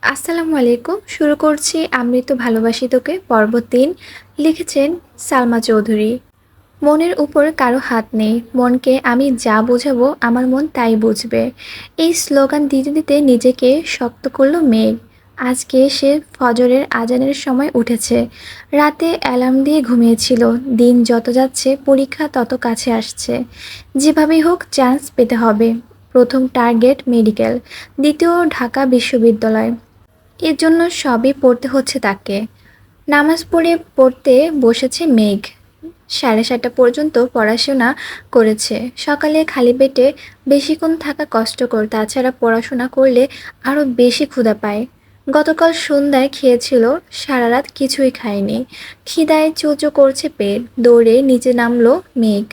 আসসালামু আলাইকুম। শুরু করছি আমি তো ভালোবাসি তোকে পর্ব ৩। লিখেছেন সালমা চৌধুরী। মনের উপর কারো হাত নেই। মনকে আমি যা বোঝাবো আমার মন তাই বুঝবে। এই স্লোগান দিতে দিতে নিজেকে শক্ত করল মেঘ। আজকে সে ফজরের আজানের সময় উঠেছে। রাতে অ্যালার্ম দিয়ে ঘুমিয়েছিল। দিন যত যাচ্ছে পরীক্ষা তত কাছে আসছে। যেভাবেই হোক চান্স পেতে হবে। প্রথম টার্গেট মেডিকেল, দ্বিতীয় ঢাকা বিশ্ববিদ্যালয়। এর জন্য সবই পড়তে হচ্ছে তাকে। নামাজ পড়তে বসেছে মেঘ। 7:30 পর্যন্ত পড়াশোনা করেছে। সকালে খালি পেটে বেশিক্ষণ থাকা কষ্টকর, তাছাড়া পড়াশোনা করলে আরও বেশি ক্ষুধা পায়। গতকাল সন্ধ্যায় খেয়েছিল, সারা রাত কিছুই খায়নি। খিদায় চোচো করছে পেট। দৌড়ে নিচে নামলো মেঘ।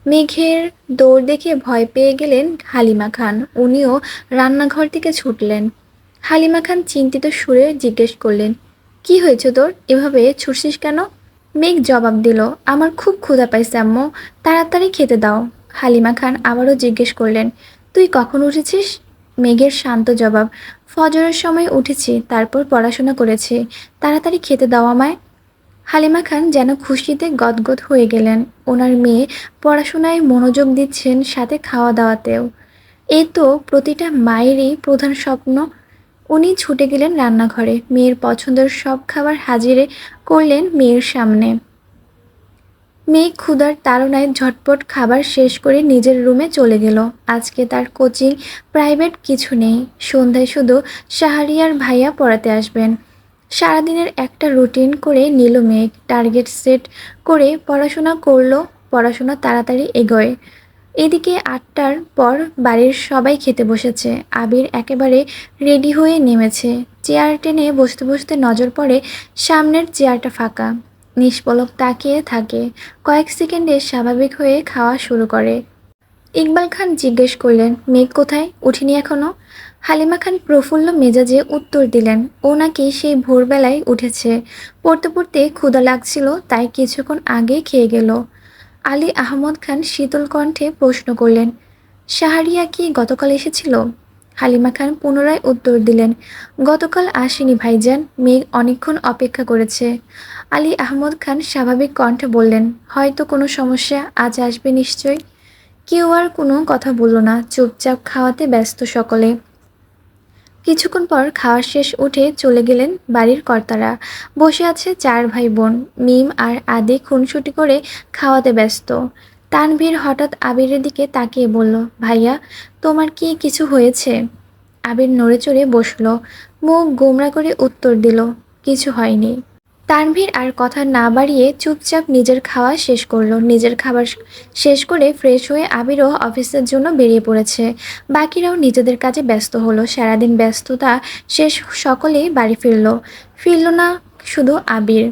মেঘের দৌড় দেখে ভয় পেয়ে গেলেন হালিমা খান। উনিও রান্নাঘর থেকে ছুটলেন। হালিমা খান চিন্তিত সুরে জিজ্ঞেস করলেন, কি হয়েছে তোর, এভাবে ছুটছিস কেন? মেঘ জবাব দিল, আমার খুব ক্ষুধা পাইছে আম্মু, তাড়াতাড়ি খেতে দাও। হালিমা খান আবারও জিজ্ঞেস করলেন, তুই কখন উঠেছিস? মেঘের শান্ত জবাব, ফজরের সময় উঠেছি, তারপর পড়াশোনা করেছি, তাড়াতাড়ি খেতে দাও আমায়। হালিমা খান যেন খুশিতে গদগদ হয়ে গেলেন। ওনার মেয়ে পড়াশোনায় মনোযোগ দিচ্ছেন, সাথে খাওয়া দাওয়াতেও। এ তো প্রতিটা মায়েরই প্রধান স্বপ্ন। উনি ছুটে গেলেন রান্নাঘরে। মেয়ের পছন্দের সব খাবার হাজিরে করলেন মেয়ের সামনে। মেয়ে ক্ষুধার তাড়নায় ঝটপট খাবার শেষ করে নিজের রুমে চলে গেল। আজকে তার কোচিং প্রাইভেট কিছু নেই। সন্ধ্যায় শুধু শাহরিয়ার ভাইয়া পড়াতে আসবেন। সারাদিনের একটা রুটিন করে নিল মেঘ। টার্গেট সেট করে পড়াশোনা করলো। পড়াশোনা তাড়াতাড়ি এগোয়। এদিকে 8টার পর বাড়ির সবাই খেতে বসেছে। আবির একেবারে রেডি হয়ে নেমেছে। চেয়ার টেনে বসতে বসতে নজর পড়ে সামনের চেয়ারটা ফাঁকা। নিষ্পলক তাকিয়ে থাকে। কয়েক সেকেন্ডে স্বাভাবিক হয়ে খাওয়া শুরু করে। ইকবাল খান জিজ্ঞেস করলেন, মেঘ কোথায়, উঠিনি এখনো? হালিমা খান প্রফুল্ল মেজাজে উত্তর দিলেন, ও নাকি সেই ভোরবেলায় উঠেছে। পড়তে পড়তে ক্ষুধা লাগছিল, তাই কিছুক্ষণ আগে খেয়ে গেল। আলী আহমদ খান শীতল কণ্ঠে প্রশ্ন করলেন, শাহরিয়া কি গতকাল এসেছিল? হালিমা খান পুনরায় উত্তর দিলেন, গতকাল আসেনি ভাইজান, মেঘ অনেকক্ষণ অপেক্ষা করেছে। আলী আহমদ খান স্বাভাবিক কণ্ঠে বললেন, হয়তো কোনো সমস্যা, আজ আসবে নিশ্চয়। কেউ আর কোনো কথা বলল না। চুপচাপ খাওয়াতে ব্যস্ত সকলে। কিছুক্ষণ পর খাওয়া শেষ, উঠে চলে গেলেন বাড়ির কর্তারা। বসে আছে 4 ভাই বোন। মিম আর আদি খুনসুটি করে খাওয়াতে ব্যস্ত। তানভীর হঠাৎ আবিরের দিকে তাকিয়ে বলল, ভাইয়া, তোমার কি কিছু হয়েছে? আবির নড়ে চড়ে বসল। মুখ গোমড়া করে উত্তর দিল, কিছু হয়নি। তানভীর আর কথা না বাড়িয়ে চুপচাপ নিজের খাওয়া শেষ করলো। নিজের খাবার শেষ করে ফ্রেশ হয়ে আবিরও অফিসের জন্য বেরিয়ে পড়েছে। বাকিরাও নিজেদের কাজে ব্যস্ত হলো। সারাদিন ব্যস্ততা শেষ, সকলেই বাড়ি ফিরল না শুধু আবির।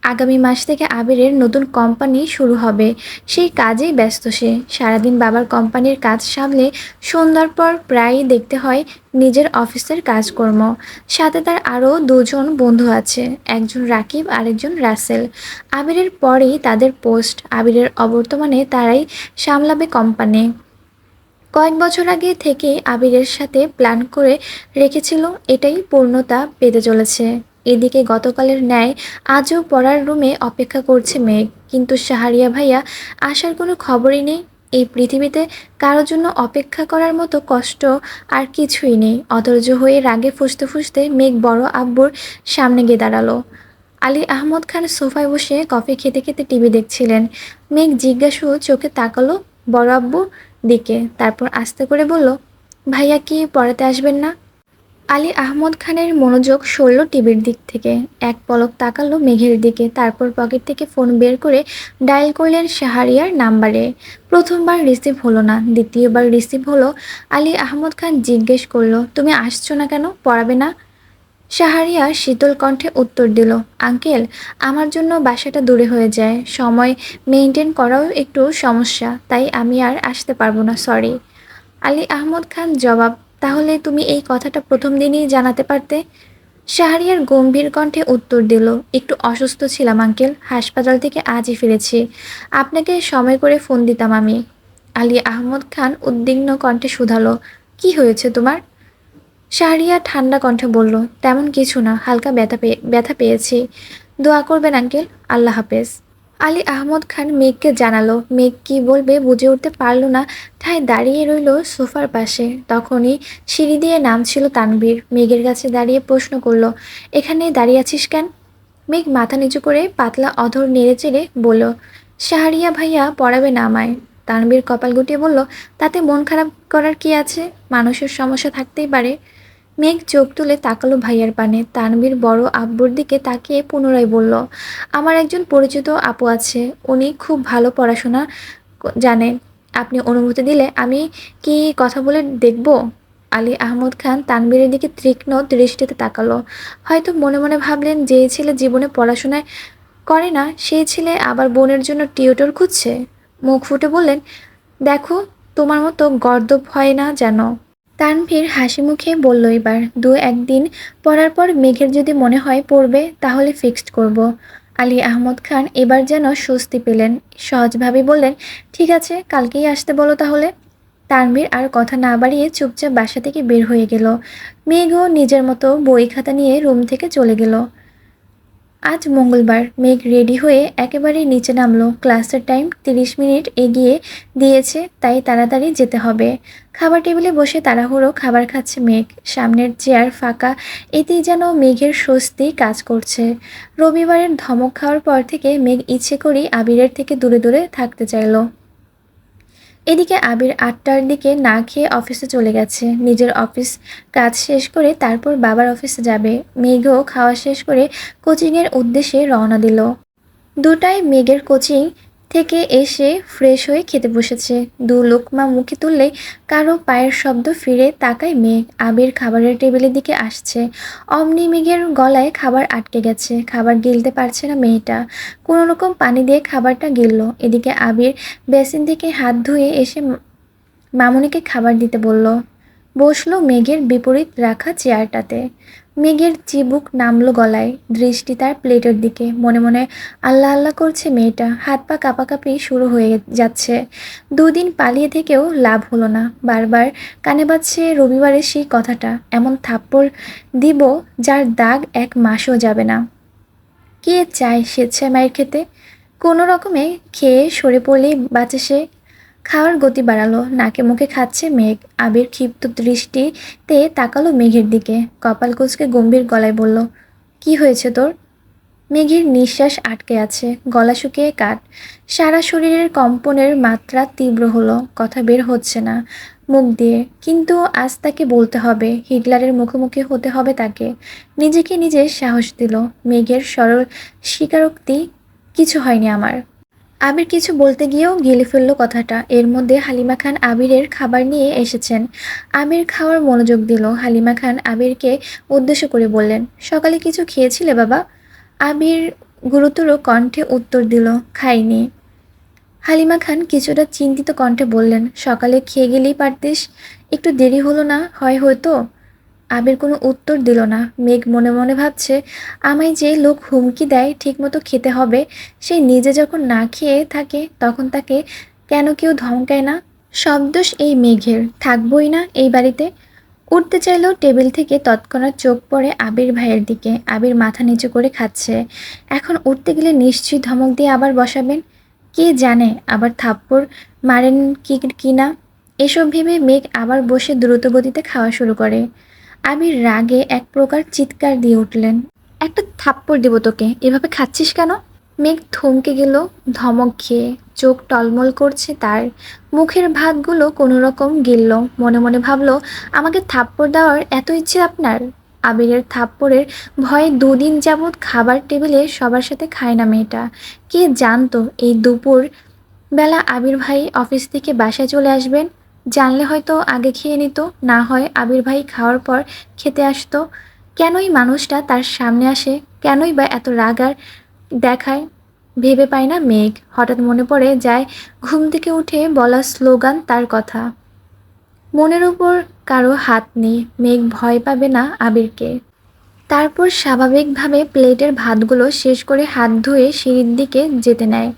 আগামী মাস থেকে আবিরের নতুন কোম্পানি শুরু হবে। সেই কাজেই ব্যস্ত সে। সারাদিন বাবার কোম্পানির কাজ সামলে সন্ধ্যার পর প্রায়ই দেখতে হয় নিজের অফিসের কাজকর্ম। সাথে তার আরও 2জন বন্ধু আছে, একজন রাকিব আর একজন রাসেল। আবিরের পরেই তাদের পোস্ট। আবিরের অবর্তমানে তারাই সামলাবে কোম্পানি। কয়েক বছর আগে থেকে আবিরের সাথে প্ল্যান করে রেখেছিল, এটাই পূর্ণতা পেতে চলেছে। এদিকে গতকালের ন্যায় আজও পড়ার রুমে অপেক্ষা করছে মেঘ, কিন্তু শাহরিয়া ভাইয়া আসার কোনো খবরই নেই। এই পৃথিবীতে কারো জন্য অপেক্ষা করার মতো কষ্ট আর কিছুই নেই। অধৈর্য হয়ে রাগে ফুঁসতে ফুঁসতে মেঘ বড় আব্বুর সামনে গিয়ে দাঁড়ালো। আলী আহমদ খান সোফায় বসে কফি খেতে খেতে টিভি দেখছিলেন। মেঘ জিজ্ঞাসু চোখে তাকালো বড় আব্বুর দিকে, তারপর আস্তে করে বলল, ভাইয়া কি পড়াতে আসবেন না? আলী আহমদ খানের মনোযোগ সরল টিভির দিক থেকে। এক পলক তাকালো মেঘের দিকে, তারপর পকেট থেকে ফোন বের করে ডায়াল করলেন শাহরিয়ার নাম্বারে। প্রথমবার রিসিভ হলো না, দ্বিতীয়বার রিসিভ হলো। আলী আহমদ খান জিজ্ঞেস করলো, তুমি আসছো না কেন, পড়াবে না? শাহরিয়া শীতল কণ্ঠে উত্তর দিল, আঙ্কেল, আমার জন্য বাসাটা দূরে হয়ে যায়, সময় মেনটেন করাও একটু সমস্যা, তাই আমি আর আসতে পারবো না, সরি। আলী আহমদ খান জবাব, তাহলে তুমি এই কথাটা প্রথম দিনই জানাতে পারতে। শাহরিয়ার গম্ভীর কণ্ঠে উত্তর দিল, একটু অসুস্থ ছিলাম আঙ্কেল, হাসপাতাল থেকে আজই ফিরেছি, আপনাকে সময় করে ফোন দিতাম আমি। আলী আহমদ খান উদ্বিগ্ন কণ্ঠে শুধালো, কি হয়েছে তোমার? শাহরিয়া ঠান্ডা কণ্ঠে বলল, তেমন কিছু না, হালকা ব্যথা পেয়েছি। দোয়া করবেন আঙ্কেল। আল্লাহ হাফেজ। আলী আহমদ খান মেঘকে জানালো। মেঘ কি বলবে বুঝে উঠতে পারল না, ঠায় দাঁড়িয়ে রইল সোফার পাশে। তখনই সিঁড়ি দিয়ে নামছিল তানভীর। মেঘের কাছে দাঁড়িয়ে প্রশ্ন করলো, এখানে দাঁড়িয়ে আছিস কেন? মেঘ মাথা নিচু করে পাতলা অধর নেড়েচেড়ে বলল, শাহরিয়া ভাইয়া পড়াবে না আমায়। তানভীর কপাল গুটিয়ে বলল, তাতে মন খারাপ করার কি আছে? মানুষের সমস্যা থাকতেই পারে। মেঘ চোখ তুলে তাকালো ভাইয়ার পানে। তানভীর বড় আব্বুর দিকে তাকিয়ে পুনরায় বলল, আমার একজন পরিচিত আপু আছে, উনি খুব ভালো পড়াশোনা জানেন। আপনি অনুমতি দিলে আমি কি কথা বলে দেখব? আলী আহমদ খান তানভীরের দিকে তীক্ষ্ণ দৃষ্টিতে তাকালো। হয়তো মনে মনে ভাবলেন, যে ছেলে জীবনে পড়াশোনায় করে না সেই ছেলে আবার বোনের জন্য টিউটর খুঁজছে। মুখ ফুটে বললেন, দেখো, তোমার মতো গর্দভ হয় না যেন। তানভীর হাসি মুখে বলল, এবার দু একদিন পড়ার পর মেঘের যদি মনে হয় পড়বে তাহলে ফিক্সড করব। আলী আহমদ খান এবার যেন স্বস্তি পেলেন। সহজভাবে বললেন, ঠিক আছে, কালকেই আসতে বলো তাহলে। তানভীর আর কথা না বাড়িয়ে চুপচাপ বাসা থেকে বের হয়ে গেল। মেঘও নিজের মতো বই খাতা নিয়ে রুম থেকে চলে গেল। আজ মঙ্গলবার। মেঘ রেডি হয়ে একেবারে নিচে নামলো। ক্লাসের টাইম 30 মিনিট এগিয়ে দিয়েছে, তাই তাড়াতাড়ি যেতে হবে। খাবার টেবিলে বসে তাড়াহুড়ো খাবার খাচ্ছে মেঘ। সামনের চেয়ার ফাঁকা, এতেই যেন মেঘের স্বস্তি কাজ করছে। রবিবারের ধমক খাওয়ার পর থেকে মেঘ ইচ্ছে করেই আবিরের থেকে দূরে দূরে থাকতে চাইল। এদিকে আবির 8টার দিকে না খেয়ে অফিসে চলে গেছে। নিজের অফিস কাজ শেষ করে তারপর বাবার অফিসে যাবে। মেঘও খাওয়া শেষ করে কোচিংয়ের উদ্দেশ্যে রওনা দিল। 2টায় মেঘের কোচিং থেকে এসে ফ্রেশ হয়ে খেতে বসেছে। 2 লোকমা মুখে তুললেই কারো পায়ের শব্দ, ফিরে তাকায় মেঘ। আবির খাবারের টেবিলের দিকে আসছে। অমনি মেঘের গলায় খাবার আটকে গেছে। খাবার গিলতে পারছে না মেয়েটা। কোনো রকম পানি দিয়ে খাবারটা গিলল। এদিকে আবির বেসিন থেকে হাত ধুয়ে এসে মামুনিকে খাবার দিতে বলল। বসলো মেঘের বিপরীত রাখা চেয়ারটাতে। মেঘের চিবুক নামলো গলায়, দৃষ্টি তার প্লেটের দিকে। মনে মনে আল্লাহ আল্লাহ করছে মেয়েটা। হাত পা কাঁপাকাঁপি শুরু হয়ে যাচ্ছে। 2 দিন পালিয়ে থেকেও লাভ হলো না। বারবার কানে বাজছে রবিবারের সেই কথাটা, এমন থাপ্পড় দিব যার দাগ 1 মাসও যাবে না। কে চায় স্বেচ্ছায় মায়ের খেতে? কোনো রকমে খেয়ে সরে পড়লেই বাঁচে সে। খাওয়ার গতি বাড়ালো। নাকে মুখে খাচ্ছে মেঘ। আবির ক্ষিপ্ত দৃষ্টিতে তাকালো মেঘের দিকে। কপাল কুঁচকে গম্ভীর গলায় বলল, কি হয়েছে তোর? মেঘের নিঃশ্বাস আটকে আছে, গলা শুকিয়ে কাঠ। সারা শরীরের কম্পনের মাত্রা তীব্র হলো। কথা বের হচ্ছে না মুখ দিয়ে। কিন্তু আজ তাকে বলতে হবে। হিটলারের মুখোমুখি হতে হবে তাকে। নিজেকে নিজে সাহস দিল। মেঘের সরল স্বীকারোক্তি, কিছু হয়নি আমার। আবির কিছু বলতে গিয়েও গিলে ফেলল কথাটা। এর মধ্যে হালিমা খান আবিরের খাবার নিয়ে এসেছেন। আবির খাওয়ার মনোযোগ দিল। হালিমা খান আবিরকে উদ্দেশ্য করে বললেন, সকালে কিছু খেয়েছিলে বাবা? আবির গুরুতর কণ্ঠে উত্তর দিল, খাইনি। হালিমা খান কিছুটা চিন্তিত কণ্ঠে বললেন, সকালে খেয়ে গেলেই পারতিস, একটু দেরি হলো না হয় হয়তো। আবির কোনো উত্তর দিল না। মেঘ মনে মনে ভাবছে, আমায় যে লোক হুমকি দেয় ঠিকমতো খেতে হবে, সে নিজে যখন না খেয়ে থাকে তখন তাকে কেন কেউ ধমকায় না? সব দোষ এই মেঘের, থাকবই না এই বাড়িতে। উঠতে চাইলেও টেবিল থেকে তৎক্ষণাৎ চোখ পড়ে আবির ভাইয়ের দিকে। আবির মাথা নিচু করে খাচ্ছে। এখন উঠতে গেলে নিশ্চয়ই ধমক দিয়ে আবার বসাবেন। কে জানে আবার থাপ্পড় মারেন কি না। এসব ভেবে মেঘ আবার বসে দ্রুত গতিতে খাওয়া শুরু করে। আবির রাগে এক প্রকার চিৎকার দিয়ে উঠলেন, একটা থাপ্পড় দেব তোকে, এভাবে খাচ্ছিস কেন? মেঘ থমকে গেল ধমক খেয়ে। চোখ টলমল করছে তার। মুখের ভাতগুলো কোনো রকম গিলল। মনে মনে ভাবল, আমাকে থাপ্পড় দেওয়ার এত ইচ্ছে আপনার? আবিরের থাপ্পড়ের ভয়ে 2 দিন যাবৎ খাবার টেবিলে সবার সাথে খায় না মেয়েটা। কে জানতো এই দুপুর বেলা আবির ভাই অফিস থেকে বাসায় চলে আসবেন। জানলে হয়তো আগে খেয়ে নিত, না হয় আবির ভাই খাওয়ার পর খেতে আসতো। কেনই মানুষটা তার সামনে আসে, কেনই বা এত রাগ আর দেখায়? ভেবে পায় না মেঘ। হঠাৎ মনে পড়ে যায় ঘুম থেকে উঠে বলা স্লোগান, তার কথা। মনের উপর কারো হাত নেই, মেঘ ভয় পাবে না আবিরকে। তারপর স্বাভাবিকভাবে প্লেটের ভাতগুলো শেষ করে হাত ধুয়ে সিঁড়ির দিকে যেতে নেয়।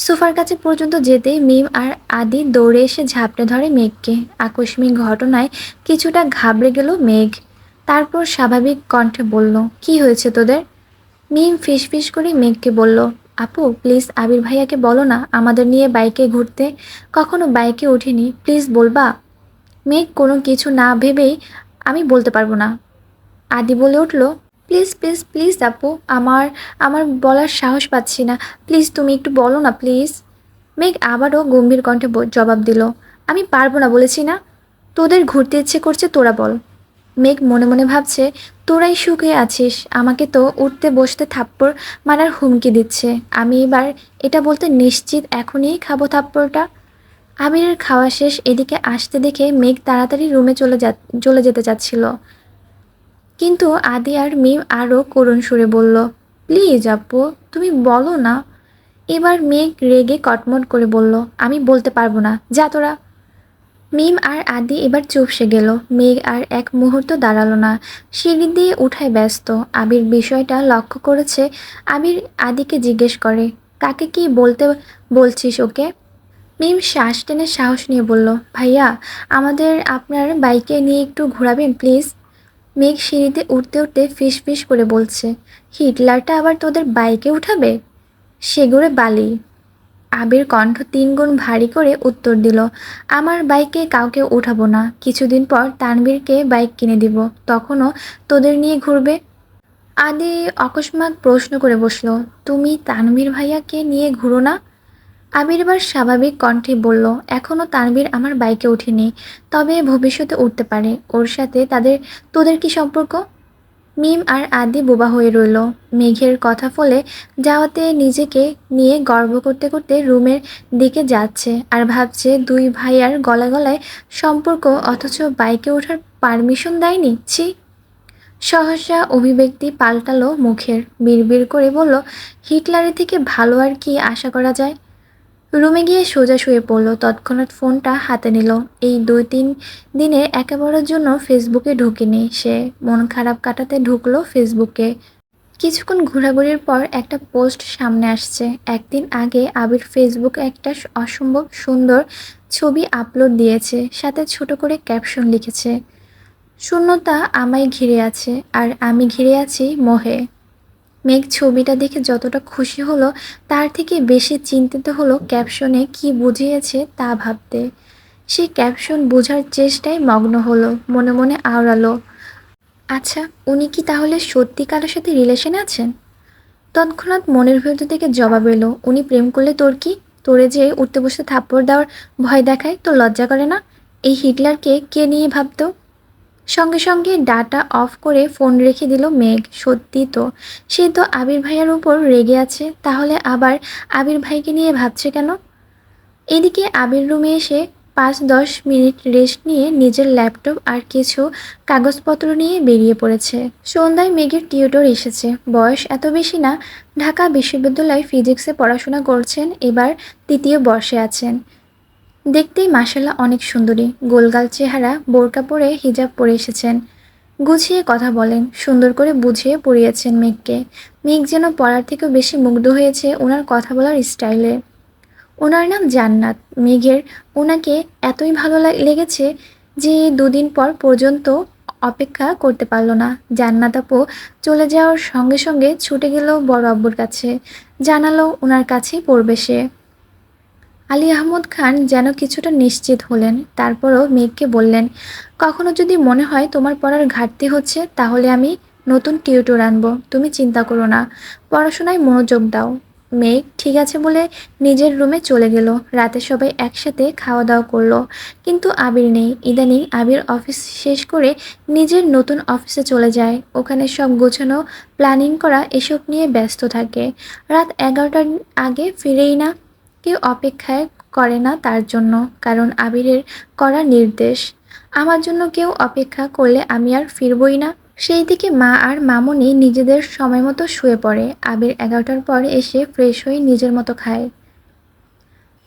সোফার কাছে পর্যন্ত যেতেই মিম আর আদি দৌড়ে এসে ঝাপটে ধরে মেঘকে। আকস্মিক ঘটনায় কিছুটা ঘাবড়ে গেল মেঘ। তারপর স্বাভাবিক কণ্ঠে বলল, কি হয়েছে তোদের? মিম ফিসফিস করে মেঘকে বলল, আপু প্লিজ আবির ভাইয়াকে বলো না আমাদের নিয়ে বাইকে ঘুরতে। কখনো বাইকে উঠিনি, প্লিজ বলবা। মেঘ কোনো কিছু না ভেবেই, আমি বলতে পারবো না। আদি বলে উঠল, প্লিজ প্লিজ প্লিজ আপু, আমার আমার বলার সাহস পাচ্ছি না, প্লিজ তুমি একটু বলো না প্লিজ। মেঘ আবারও গম্ভীর কণ্ঠে জবাব দিল, আমি পারবো না বলেছি না। তোদের ঘুরতে ইচ্ছে করছে, তোরা বল। মেঘ মনে মনে ভাবছে, তোরাই সুখে আছিস, আমাকে তো উঠতে বসতে থাপ্পড় মারার হুমকি দিচ্ছে। আমি এবার এটা বলতে নিশ্চিত, এখনই খাবো থাপ্পড়টা। আবিরের খাওয়া শেষ, এদিকে আসতে দেখে মেঘ তাড়াতাড়ি রুমে চলে যেতে চাচ্ছিল, কিন্তু আদি আর মিম আরও করুণ সুরে বলল, প্লিজ আপু তুমি বলো না। এবার মেঘ রেগে কটমট করে বলল, আমি বলতে পারবো না, যা তোরা। মিম আর আদি এবার চুপসে গেল। মেঘ আর এক মুহূর্ত দাঁড়ালো না, সিঁড়ি দিয়ে উঠায় ব্যস্ত। আবির বিষয়টা লক্ষ্য করেছে। আবির আদিকে জিজ্ঞেস করে, কাকে কি বলতে বলছিস ওকে? মিম শ্বাস টেনে সাহস নিয়ে বলল, ভাইয়া আমাদের আপনার বাইকে নিয়ে একটু ঘোরাবেন প্লিজ। মেঘ সিঁড়িতে উঠতে উঠতে ফিস ফিস করে বলছে, হিটলারটা আবার তোদের বাইকে উঠাবে? সেগুড়ে বালি। আবির কণ্ঠ তিনগুণ ভারী করে উত্তর দিল, আমার বাইকে কাউকে উঠাবো না, কিছুদিন পর তানবীরকে বাইক কিনে দিব, তখনও তোদের নিয়ে ঘুরবে। আদি অকস্মাৎ প্রশ্ন করে বসলো, তুমি তানভীর ভাইয়াকে নিয়ে ঘুরো না? আবির এবার স্বাভাবিক কণ্ঠে বলল, এখনও তানভীর আমার বাইকে ওঠেনি, তবে ভবিষ্যতে উঠতে পারে। ওর সাথে তোদের কি সম্পর্ক? মিম আর আদি বোবা হয়ে রইল। মেঘের কথা ফলে যাওয়াতে নিজেকে নিয়ে গর্ব করতে করতে রুমের দিকে যাচ্ছে আর ভাবছে, দুই ভাইয়ার গলায় গলায় সম্পর্ক, অথচ বাইকে ওঠার পারমিশন দেয়নি। ছি। সহসা অভিব্যক্তি পাল্টালো মুখের, বিড়বিড় করে বলল, হিটলারের থেকে ভালো আর কি আশা করা যায়। রুমে গিয়ে সোজা শুয়ে পড়ল, তৎক্ষণাৎ ফোনটা হাতে নিল। এই 2-3 দিনে একেবারের জন্য ফেসবুকে ঢুকেনি সে, মন খারাপ কাটাতে ঢুকলো ফেসবুকে। কিছুক্ষণ ঘোরাঘুরির পর একটা পোস্ট সামনে আসছে। একদিন আগে আবির ফেসবুকে একটা অসম্ভব সুন্দর ছবি আপলোড দিয়েছে, সাথে ছোট করে ক্যাপশন লিখেছে, শূন্যতা আমায় ঘিরে আছে আর আমি ঘিরে আছি মোহে। মেঘ ছবিটা দেখে যতটা খুশি হলো, তার থেকে বেশি চিন্তিত হলো ক্যাপশনে কি বুঝিয়েছে তা ভাবতে। সে ক্যাপশন বোঝার চেষ্টায় মগ্ন হলো, মনে মনে আওড়ালো, আচ্ছা উনি কি তাহলে সত্যি কারোর সাথে রিলেশনে আছেন? তৎক্ষণাৎ মনের ভেতর থেকে জবাব এলো, উনি প্রেম করলে তোর কি? তোরে যে উঠতে বসতে থাপ্পড় দেওয়ার ভয় দেখায়, তোর লজ্জা করে না? এই হিটলারকে কে নিয়ে ভাবতো? সঙ্গে সঙ্গে ডাটা অফ করে ফোন রেখে দিল মেঘ। সত্যি তো, সে তো আবির ভাইয়ার উপর রেগে আছে, তাহলে আবার আবির ভাইকে নিয়ে ভাবছে কেন? এদিকে আবির রুমে এসে 5-10 মিনিট রেস্ট নিয়ে নিজের ল্যাপটপ আর কিছু কাগজপত্র নিয়ে বেরিয়ে পড়েছে। সন্ধ্যায় মেঘের টিউটর এসেছে, বয়স এত বেশি না, ঢাকা বিশ্ববিদ্যালয়ে ফিজিক্সে পড়াশোনা করছেন, এবার 3য় বর্ষে আছেন। দেখতেই মাশাআল্লাহ অনেক সুন্দরী, গোলগাল চেহারা, বোরকা পরে হিজাব পরে এসেছেন। গুছিয়ে কথা বলেন, সুন্দর করে বুঝিয়ে পড়িয়েছেন মেঘকে। মেঘ যেন পড়ার থেকেও বেশি মুগ্ধ হয়েছে ওনার কথা বলার স্টাইলে। ওনার নাম জান্নাত। মেঘের ওনাকে এতই ভালো লেগেছে যে 2 দিন পর পর্যন্ত অপেক্ষা করতে পারল না। জান্নাত আপু চলে যাওয়ার সঙ্গে সঙ্গে ছুটে গেল বড় আব্বুর কাছে, জানালো ওনার কাছেই পড়বে সে। আলী আহমদ খান যেন কিছুটা নিশ্চিত হলেন, তারপরও মেঘকে বললেন, কখনো যদি মনে হয় তোমার পড়ার ঘাটতি হচ্ছে, তাহলে আমি নতুন টিউটর আনবো, তুমি চিন্তা করো না, পড়াশোনায় মনোযোগ দাও। মেঘ ঠিক আছে বলে নিজের রুমে চলে গেল। রাতে সবাই একসাথে খাওয়া দাওয়া করলো, কিন্তু আবির নেই। ইদানিং আবির অফিস শেষ করে নিজের নতুন অফিসে চলে যায়, ওখানে সব গোছানো, প্ল্যানিং করা, এসব নিয়ে ব্যস্ত থাকে। রাত 11টার আগে ফিরেই না। কেউ অপেক্ষায় করে না তার জন্য, কারণ আবিরের করা নির্দেশ, আমার জন্য কেউ অপেক্ষা করলে আমি আর ফিরবই না। সেই দিকে মা আর মামুনি নিজেদের সময় মতো শুয়ে পড়ে। আবির 11টার পর এসে ফ্রেশ হয়ে নিজের মতো খায়।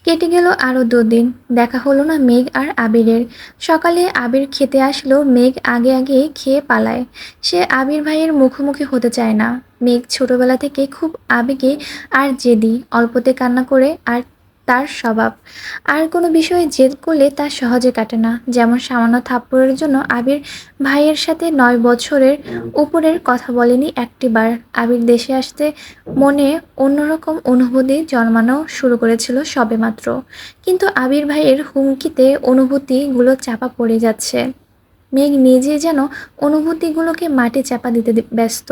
কেটে গেল আরও 2 দিন, দেখা হলো না মেঘ আর আবিরের। সকালে আবির খেতে আসলো, মেঘ আগে আগে খেয়ে পালায়। সে আবির ভাইয়ের মুখোমুখি হতে চায় না। মেঘ ছোটবেলা থেকে খুব আবেগে আর জেদি, অল্পতে কান্না করে আর তার স্বভাব। আর কোনো বিষয়ে জেদ করলে তা সহজে কাটে না। যেমন সামান্য থাপ্পড়ের জন্য আবির ভাইয়ের সাথে ৯ বছরের উপরের কথা বলেনি একটিবার। আবির দেশে আসতে মনে অন্যরকম অনুভূতি জন্মানো শুরু করেছিল সবেমাত্র। কিন্তু আবির ভাইয়ের হুমকিতে অনুভূতিগুলো চাপা পড়ে যাচ্ছে। মেঘ নিজে যেন অনুভূতিগুলোকে মাটি চাপা দিতে ব্যস্ত।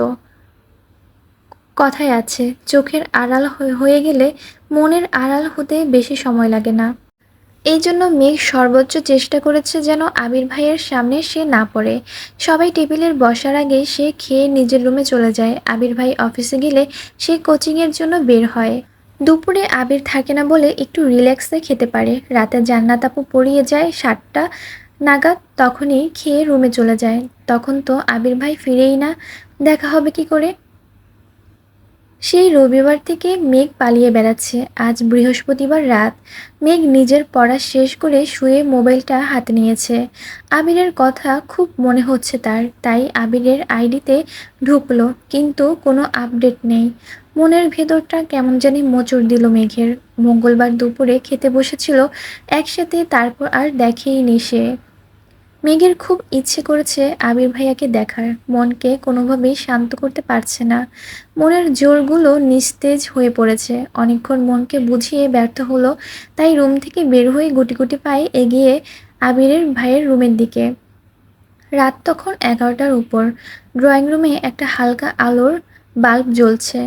কথায় আছে, চোখের আড়াল হয়ে গেলে মনের আড়াল হতে বেশি সময় লাগে না। এই জন্য মেঘ সর্বোচ্চ চেষ্টা করেছে যেন আবির ভাইয়ের সামনে সে না পড়ে। সবাই টেবিলের বসার আগে সে খেয়ে নিজের রুমে চলে যায়। আবির ভাই অফিসে গেলে সে কোচিংয়ের জন্য বের হয়। দুপুরে আবির থাকে না বলে একটু রিল্যাক্সে খেতে পারে। রাতে জান্নাত আপু পড়িয়ে যায় ৭টা নাগাদ, তখনই খেয়ে রুমে চলে যায়। তখন তো আবির ভাই ফিরেই না, দেখা হবে কি করে? সেই রবিবার থেকে মেঘ পালিয়ে বেড়াচ্ছে। আজ বৃহস্পতিবার রাত। মেঘ নিজের পড়া শেষ করে শুয়ে মোবাইলটা হাতে নিয়েছে। আবিরের কথা খুব মনে হচ্ছে তার, তাই আবিরের আইডিতে ঢুকলো, কিন্তু কোনো আপডেট নেই। মনের ভেতরটা কেমন জানি মোচড় দিল মেঘের। মঙ্গলবার দুপুরে খেতে বসেছিল একসাথে, তারপর আর দেখেইনি সে। মেঘের খুব ইচ্ছে করেছে আবির ভাইয়াকে দেখার, মনকে কোনোভাবেই শান্ত করতে পারছে না। মনের জোরগুলো নিস্তেজ হয়ে পড়েছে। অনেকক্ষণ মনকে বুঝিয়ে ব্যর্থ হলো, তাই রুম থেকে বের হয়ে গুটি গুটি পায়ে এগিয়ে আবিরের ভাইয়ের রুমের দিকে। রাত তখন 11টার উপর। ড্রয়িং রুমে একটা হালকা আলোর বাল্ব জ্বলছে।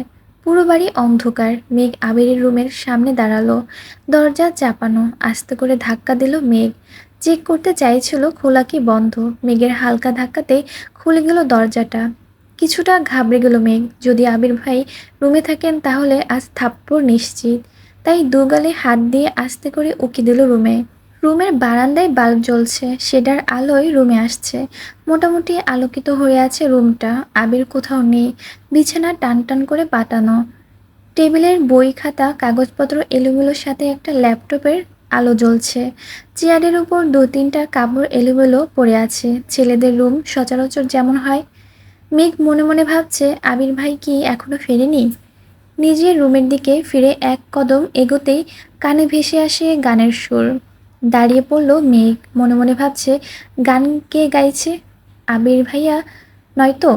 পুরো বাড়ি অন্ধকার। মেঘ আবিরের রুমের সামনে দাঁড়ালো। দরজা চাপানো। আস্তে করে ধাক্কা দিল মেঘ। চেক করতে চাইছিল খোলা কি বন্ধ। মেঘের হালকা ধাক্কাতেই খুলে গেল দরজাটা। কিছুটা ঘাবড়ে গেল মেঘ। যদি আবির ভাই রুমে থাকেন তাহলে আজ থাপ্পড় নিশ্চিত। তাই দুগালে হাত দিয়ে আস্তে করে উকি দিল রুমে। রুমের বারান্দায় বাল্ব জ্বলছে, সেটার আলোয় রুমে আসছে। মোটামুটি আলোকিত হয়ে আছে রুমটা। আবির কোথাও নেই। বিছানা টান টান করে পাতানো। টেবিলের বই খাতা কাগজপত্র এলোমেলোর সাথে একটা ল্যাপটপের আলো জ্বলছে। চেয়ারের উপর ২-৩টা কাপড় এলোমেলো পড়ে আছে। ছেলেদের রুম সচরাচর যেমন হয়। মেঘ মনে মনে ভাবছে, আবির ভাই কি এখনো ফেরেনি? নিজের রুমের দিকে ফিরে এক কদম এগোতেই কানে ভেসে আসে গানের সুর। দাঁড়িয়ে পড়ল মেঘ। মনে মনে ভাবছে, গান কে গাইছে? আবির ভাইয়া নয়তো?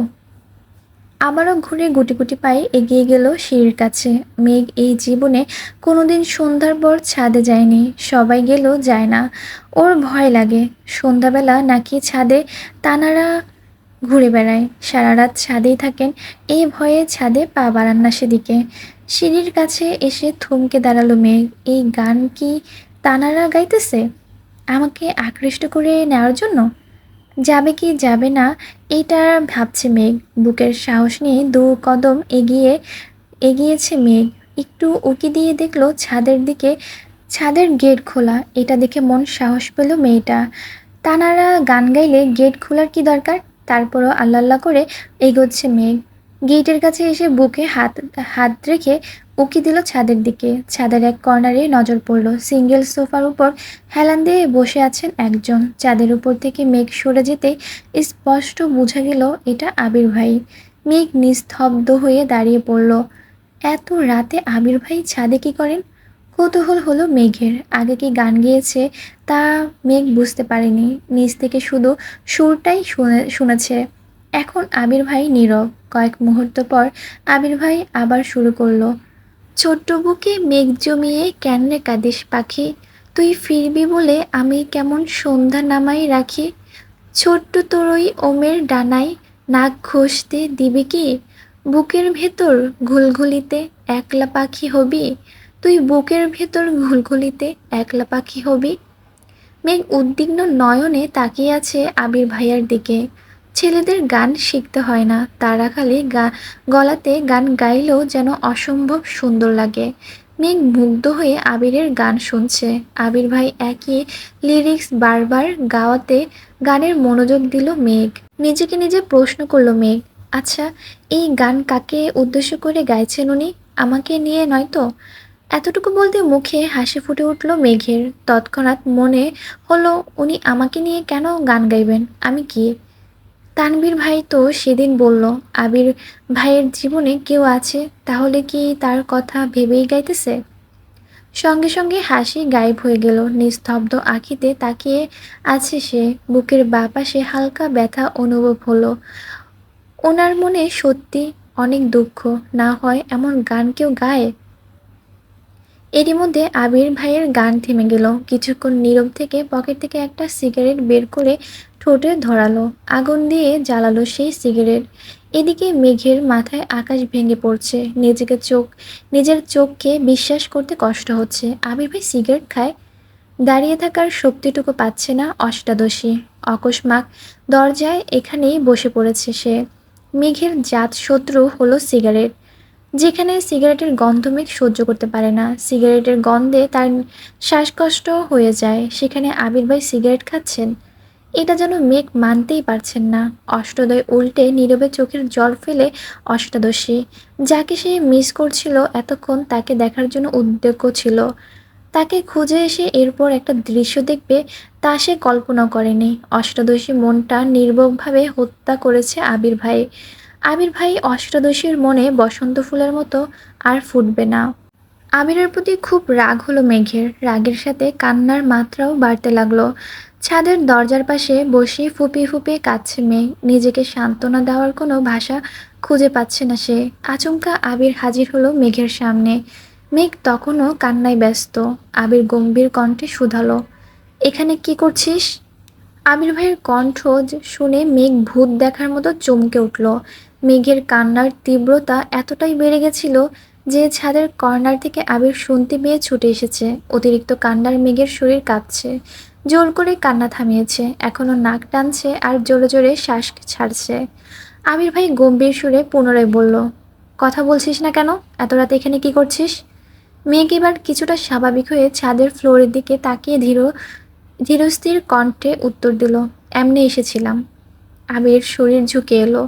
আবারও ঘুরে গুটি গুটি পায়ে এগিয়ে গেল সিঁড়ির কাছে। মেঘ এই জীবনে কোনোদিন সন্ধ্যার পর ছাদে যায়নি। সবাই গেলেও যায় না। ওর ভয় লাগে। সন্ধ্যাবেলা নাকি ছাদে তানারা ঘুরে বেড়ায়। সারা রাত ছাদেই থাকেন। এই ভয়ে ছাদে পা বাড়ান না সেদিকে। সিঁড়ির কাছে এসে থমকে দাঁড়ালো মেঘ। এই গান কি তানারা গাইতেছে? আমাকে আকৃষ্ট করে নেওয়ার জন্য? যাবে কি যাবে না এইটা ভাবছে মেঘ। বুকের সাহস নিয়ে ২ কদম এগিয়েছে মেঘ। একটু উঁকি দিয়ে দেখলো ছাদের দিকে। ছাদের গেট খোলা। এটা দেখে মন সাহস পেল মেয়েটা। তানারা গান গাইলে গেট খোলার কি দরকার? তারপরও আল্লাহ আল্লাহ করে এগোচ্ছে মেঘ। গেটের কাছে এসে বুকে হাত হাত রেখে উকি দিল ছাদের দিকে। ছাদের এক কর্নারে নজর পড়ল। সিঙ্গেল সোফার উপর হেলান দিয়ে বসে আছেন একজন। চাঁদের উপর থেকে মেঘ সরে যেতে স্পষ্ট বোঝা গেল এটা আবির ভাই। মেঘ নিস্তব্ধ হয়ে দাঁড়িয়ে পড়ল। এত রাতে আবির ভাই ছাদে কি করেন? কৌতূহল হলো মেঘের। আগে কি গান গেয়েছে তা মেঘ বুঝতে পারেনি। নিচ থেকে শুধু সুরটাই শুনেছে। এখন আবির ভাই নীরব। কয়েক মুহূর্ত পর আবির ভাই আবার শুরু করলো। ছোট্ট বুকে মেঘ জমিয়ে কেন রে কাঁদিস পাখি, তুই ফিরবি বলে আমি কেমন সন্ধ্যা নামাই রাখি। ছোট্ট তোরই ওমের ডানায় নাক ঘষতে দিবি কি, বুকের ভেতর ঘুলঘুলিতে একলা পাখি হবি, তুই বুকের ভেতর ঘুলঘুলিতে একলা পাখি হবি। মেঘ উদ্বিগ্ন নয়নে তাকিয়ে আছে আবির ভাইয়ার দিকে। ছেলেদের গান শিখতে হয় না, তারা খালি গলাতে গান গাইলেও যেন অসম্ভব সুন্দর লাগে। মেঘ মুগ্ধ হয়ে আবিরের গান শুনছে। আবির ভাই একই লিরিক্স বারবার গাওয়াতে গানের মনোযোগ দিল মেঘ। নিজেকে নিজে প্রশ্ন করলো মেঘ, আচ্ছা এই গান কাকে উদ্দেশ্য করে গাইছেন উনি? আমাকে নিয়ে নয়তো? এতটুকু বলতে মুখে হাসি ফুটে উঠল মেঘের। তৎক্ষণাৎ মনে হলো, উনি আমাকে নিয়ে কেন গান গাইবেন? আমি কি? তানভীর ভাই তো সেদিন বলল আবির ভাইয়ের জীবনে কেউ আছে, তাহলে কি তার কথা ভেবেই গাইতেছে? সঙ্গে সঙ্গে হাসি গায়েব হয়ে গেল। নিস্তব্ধ আঁখিতে তাকিয়ে আছে সে। বুকের বাঁ পাশে হালকা ব্যথা অনুভব হলো। ওনার মনে সত্যি অনেক দুঃখ। না হয় এমন গান কেউ গায়? এরই মধ্যে আবির ভাইয়ের গান থেমে গেল। কিছুক্ষণ নীরব থেকে পকেট থেকে একটা সিগারেট বের করে ঠোঁটে ধরালো। আগুন দিয়ে জ্বালালো সেই সিগারেট। এদিকে মেঘের মাথায় আকাশ ভেঙে পড়ছে। নিজের চোখকে বিশ্বাস করতে কষ্ট হচ্ছে। আবির ভাই সিগারেট খায়? দাঁড়িয়ে থাকার শক্তিটুকু পাচ্ছে না অষ্টাদশী। অকস্মাৎ দরজায় এখানেই বসে পড়েছে সে। মেঘের জাত শত্রু হলো সিগারেট। যেখানে সিগারেটের গন্ধ মেঘ সহ্য করতে পারে না, সিগারেটের গন্ধে তার শ্বাসকষ্ট হয়ে যায়, সেখানে আবির ভাই সিগারেট খাচ্ছেন। এটা যেন মেঘ মানতেই পারছেন না। অষ্টদয় উল্টে নীরবে চোখের জল ফেলে অষ্টাদশী, যাকে সে মিস করছিল এতক্ষণ, তাকে দেখার জন্য উদ্যোগ ছিল। তাকে খুঁজে এসে এরপর একটা দৃশ্য দেখবে, তা সে কল্পনা করেনি। অষ্টাদশী মনটা নির্মমভাবে হত্যা করেছে আবির ভাই। আবির ভাই অষ্টাদশীর মনে বসন্ত ফুলের মতো আর ফুটবে না। আবিরের প্রতি খুব রাগ হলো মেঘের। রাগের সাথে কান্নার মাত্রাও বাড়তে লাগলো। ছাদের দরজার পাশে বসে ফুপিয়ে ফুপিয়ে কাঁদছে মেঘ। নিজেকে সান্ত্বনা দেওয়ার কোনো ভাষা খুঁজে পাচ্ছে না সে। আচমকা আবির হাজির হলো মেঘের সামনে। মেঘ তখনও কান্নায় ব্যস্ত। আবির গম্ভীর কণ্ঠে শুধালো, এখানে কি করছিস? আবির ভাইয়ের কণ্ঠ শুনে মেঘ ভূত দেখার মতো চমকে উঠল। মেঘের কান্নার তীব্রতা এতটাই বেড়ে গেছিল যে ছাদের কর্নার থেকে আবির শুনতে পেয়ে ছুটে এসেছে। অতিরিক্ত কান্নার মেঘের শরীর কাঁপছে। জোর করে কান্না থামিয়েছে, এখনো নাক টানছে আর জোরে জোরে শ্বাস ছাড়ছে। আবির ভাই গম্ভীর সুরে পুনরায় বলল, কথা বলছিস না কেন? এত রাতে এখানে কি করছিস? মেঘ এবার কিছুটা স্বাভাবিক হয়ে ছাদের ফ্লোরের দিকে তাকিয়ে ধীরস্থির কণ্ঠে উত্তর দিল, এমনি এসেছিলাম। আবির শরীর ঝুঁকে এলো।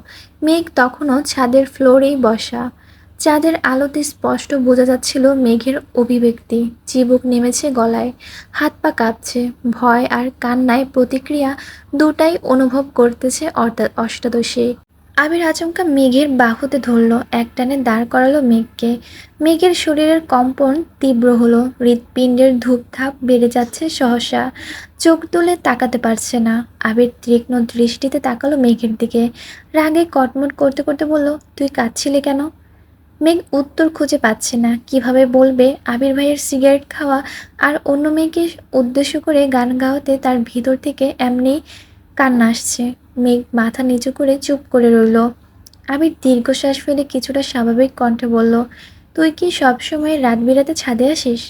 মেঘ তখনও ছাদের ফ্লোরেই বসা। চাঁদের আলোতে স্পষ্ট বোঝা যাচ্ছিল মেঘের অভিব্যক্তি। চিবুক নেমেছে গলায়, হাত পা কাঁপছে। ভয় আর কান্নায় প্রতিক্রিয়া দুটাই অনুভব করতেছে অষ্টাদশী। আবির আচমকা মেঘের বাহুতে ধরল, একটানে দাঁড় করালো মেঘকে। মেঘের শরীরের কম্পন তীব্র হলো। হৃৎপিণ্ডের ধূপধাপ বেড়ে যাচ্ছে সহসা। চোখ তুলে তাকাতে পারছে না। আবির তীক্ষ্ণ দৃষ্টিতে তাকালো মেঘের দিকে। রাগে কটমট করতে করতে বলল, তুই কাঁদছিলি কেন? মেঘ উত্তর খুঁজে পাচ্ছে না। কিভাবে বলবে? আবির ভাইয়ের সিগারেট খাওয়া আর অন্য মেয়েকে উদ্দেশ্য করে গান গাওয়াতে তার ভিতর থেকে এমনি কান্না আসছে। মেঘ মাথা নিচু করে চুপ করে রইল। আবির দীর্ঘশ্বাস ফেলে কিছুটা স্বাভাবিক কণ্ঠে বলল, তুই কি সবসময় রাত বিরাতে ছাদে আসিস?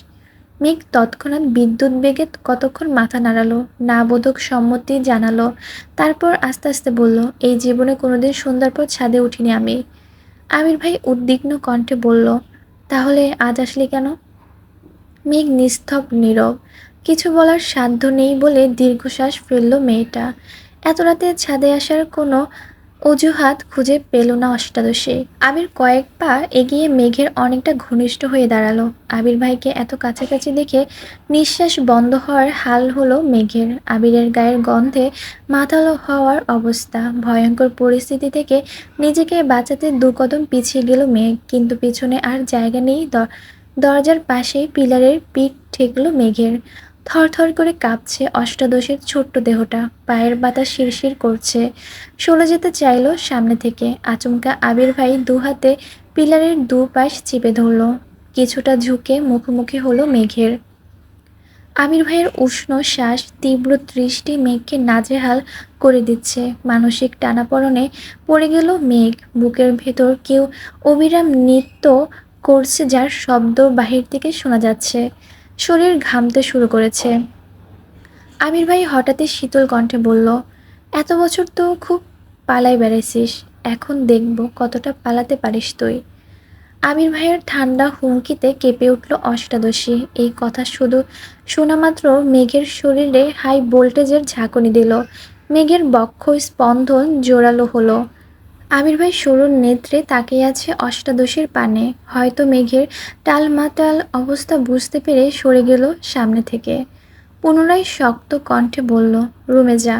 মেঘ তৎক্ষণাৎ বিদ্যুৎ বেগে কতক্ষণ মাথা নাড়ালো, না বোধক সম্মতি জানালো। তারপর আস্তে আস্তে বলল, এই জীবনে কোনোদিন সন্ধ্যার পর ছাদে উঠিনি আমি। আবির ভাই উদ্বিগ্ন কণ্ঠে বলল, তাহলে আজ আসলি কেন? মেঘ নিস্তব্ধ নীরব। কিছু বলার সাধ্য নেই বলে দীর্ঘশ্বাস ফেলল মেয়েটা। এত রাতে ছাদে আসার কোনো অজুহাত খুঁজে পেল না অষ্টাদশী। আবির কয়েক পা এগিয়ে মেঘের অনেকটা ঘনিষ্ঠ হয়ে দাঁড়ালো। আবির ভাইকে এত কাছাকাছি দেখে নিঃশ্বাস বন্ধ হওয়ার হাল হলো মেঘের। আবিরের গায়ের গন্ধে মাতালো হওয়ার অবস্থা। ভয়ঙ্কর পরিস্থিতি থেকে নিজেকে বাঁচাতে দু কদম পিছিয়ে গেল মেঘ, কিন্তু পিছনে আর জায়গা নেই। দরজার পাশে পিলারের পিঠ ঠেকল মেঘের। থরথর করে কাঁপছে অষ্টাদশীর ছোট্ট দেহটা। পায়ের বাতাস শিরশির করছে। সরে যেতে চাইল সামনে থেকে। আচমকা আবির ভাই দু হাতে পিলারের দুপাশ চেপে ধরল। কিছুটা ঝুঁকে মুখোমুখি হলো মেঘের। আবির ভাইয়ের উষ্ণ শ্বাস, তীব্র দৃষ্টি মেঘকে নাজেহাল করে দিচ্ছে। মানসিক টানাপড়নে পড়ে গেল মেঘ। বুকের ভেতর কেউ অবিরাম নৃত্য করছে, যার শব্দ বাহির থেকে শোনা যাচ্ছে। শরীর ঘামতে শুরু করেছে। আবির ভাই হঠাৎই শীতল কণ্ঠে বলল, এত বছর তো খুব পালাই বেড়াইছিস, এখন দেখব কতটা পালাতে পারিস তুই। আবির ভাইয়ের ঠান্ডা হুমকিতে কেঁপে উঠল অষ্টাদশী। এই কথা শুধু শোনা মাত্র মেঘের শরীরে হাই ভোল্টেজের ঝাঁকুনি দিল। মেঘের বক্ষ স্পন্দন জোরালো হলো। আবির ভাই সরুর নেত্রে তাকিয়ে আছে অষ্টাদশীর পানে। হয়তো মেঘের টালমাটাল অবস্থা বুঝতে পেরে সরে গেল সামনে থেকে। পুনরায় শক্ত কণ্ঠে বলল, রুমে যা।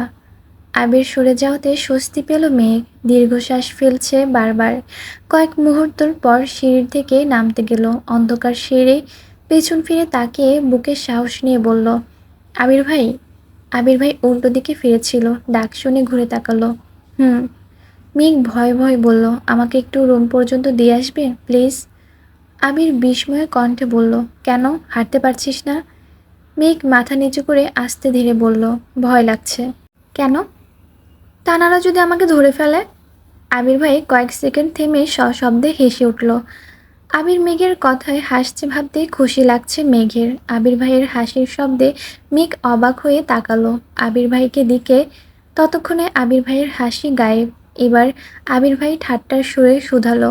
আবির সরে যাওয়াতে স্বস্তি পেল মেঘ। দীর্ঘশ্বাস ফেলছে বারবার। কয়েক মুহূর্তর পর সিঁড়ি থেকে নামতে গেল। অন্ধকার সিঁড়ি পেছন ফিরে তাকিয়ে বুকে সাহস নিয়ে বলল, আবির ভাই। আবির ভাই উল্টো দিকে ফিরেছিল, ডাক শুনে ঘুরে তাকালো। হুম। মেঘ ভয়ে ভয়ে বলল, আমাকে একটু রুম পর্যন্ত দিয়ে আসবে প্লিজ? আবির বিস্ময়ে কণ্ঠে বলল, কেন, হাঁটতে পারছিস না? মেঘ মাথা নিচু করে আস্তে ধীরে বলল, ভয় লাগছে। কেন? তানারা যদি আমাকে ধরে ফেলে? আবির ভাই কয়েক সেকেন্ড থেমে সশব্দে হেসে উঠল। আবির মেঘের কথায় হাসছে ভাবতে খুশি লাগছে মেঘের। আবির ভাইয়ের হাসির শব্দে মেঘ অবাক হয়ে তাকালো আবির ভাইকে দিকে। ততক্ষণে আবির ভাইয়ের হাসি গায়েব। এবার আবির ভাই ঠাট্টার সুরে শুধালো,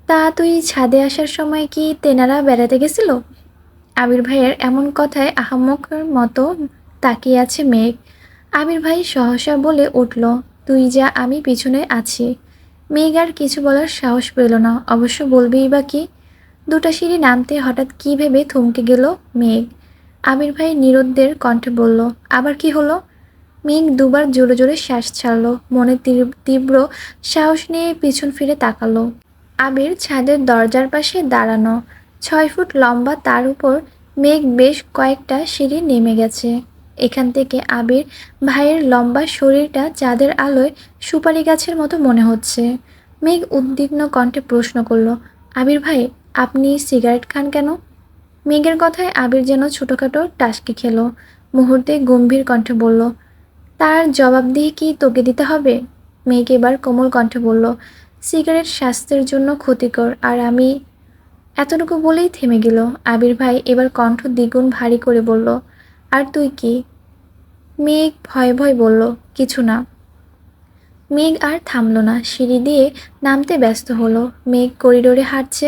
তা তুই ছাদে আসার সময় কি তেনারা বেড়াতে গেছিল? আবির ভাইয়ের এমন কথায় আহাম্মকের মতো তাকিয়ে আছে মেঘ। আবির ভাই সহসা বলে উঠল, তুই যা, আমি পিছনে আছি। মেঘ আর কিছু বলার সাহস পেল না, অবশ্য বলবেই বা কি। দুটা সিঁড়ি নামতে হঠাৎ কি ভেবে থমকে গেল মেঘ। আবির ভাই নিরুদ্দের কণ্ঠে বলল, আবার কি হলো? মেঘ দুবার জোরে জোরে শ্বাস ছাড়ল, মনে তীব্র সাহস নিয়ে পিছন ফিরে তাকালো। আবির ছাদের দরজার পাশে দাঁড়ানো। 6 ফুট লম্বা, তার উপর মেঘ বেশ কয়েকটা সিঁড়ি নেমে গেছে। এখান থেকে আবির ভাইয়ের লম্বা শরীরটা চাঁদের আলোয় সুপারি গাছের মতো মনে হচ্ছে। মেঘ উদ্বিগ্ন কণ্ঠে প্রশ্ন করল, আবির ভাই, আপনি সিগারেট খান কেন? মেঘের কথায় আবির যেন ছোটখাটো টাসকি খেলো। মুহূর্তে গম্ভীর কণ্ঠে বলল, তার জবাবদিহি কি তোকে দিতে হবে? মেঘ এবার কোমল কণ্ঠে বলল, সিগারেট স্বাস্থ্যের জন্য ক্ষতিকর, আর আমি। এতটুকু বলেই থেমে গেল। আবির ভাই এবার কণ্ঠ দ্বিগুণ ভারী করে বলল, আর তুই কি? মেঘ ভয়ে ভয়ে বলল, কিছু না। মেঘ আর থামল না, সিঁড়ি দিয়ে নামতে ব্যস্ত হলো। মেঘ করিডোরে হাঁটছে,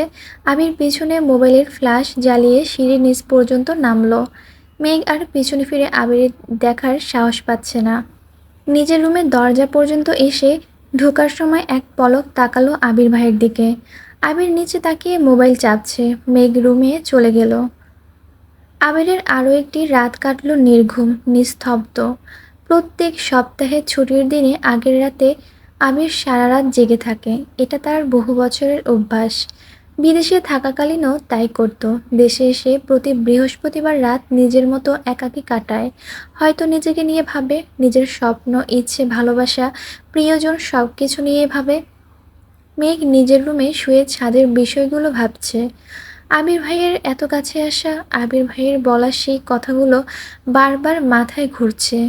আবির পিছনে মোবাইলের ফ্ল্যাশ জ্বালিয়ে সিঁড়ির নিচ পর্যন্ত নামলো। মেঘ আর পিছনে ফিরে আবির দেখার সাহস পাচ্ছে না। নিজের রুমের দরজা পর্যন্ত এসে ঢোকার সময় এক পলক তাকালো আবির ভাইয়ের দিকে। আবির নিচে তাকিয়ে মোবাইল চাপছে। মেঘ রুমে চলে গেল। আবিরের আরও একটি রাত কাটল নির্ঘুম, নিস্তব্ধ। প্রত্যেক সপ্তাহে ছুটির দিনে আগের রাতে আবির সারা রাত জেগে থাকে। এটা তার বহু বছরের অভ্যাস। বিদেশে থাকাকালীনও তাই করত। দেশে এসে প্রতি বৃহস্পতিবার রাত নিজের মতো একাকী কাটায়। হয়তো নিজেকে নিয়ে ভাবে, নিজের স্বপ্ন, ইচ্ছে, ভালোবাসা, প্রিয়জন সব কিছু নিয়ে ভাবে। মেঘ নিজের রুমে শুয়ে ছাদের বিষয়গুলো ভাবছে। আবির ভাইয়ের এত কাছে আসা, আবির ভাইয়ের বলা সেই কথাগুলো বারবার মাথায় ঘুরছে।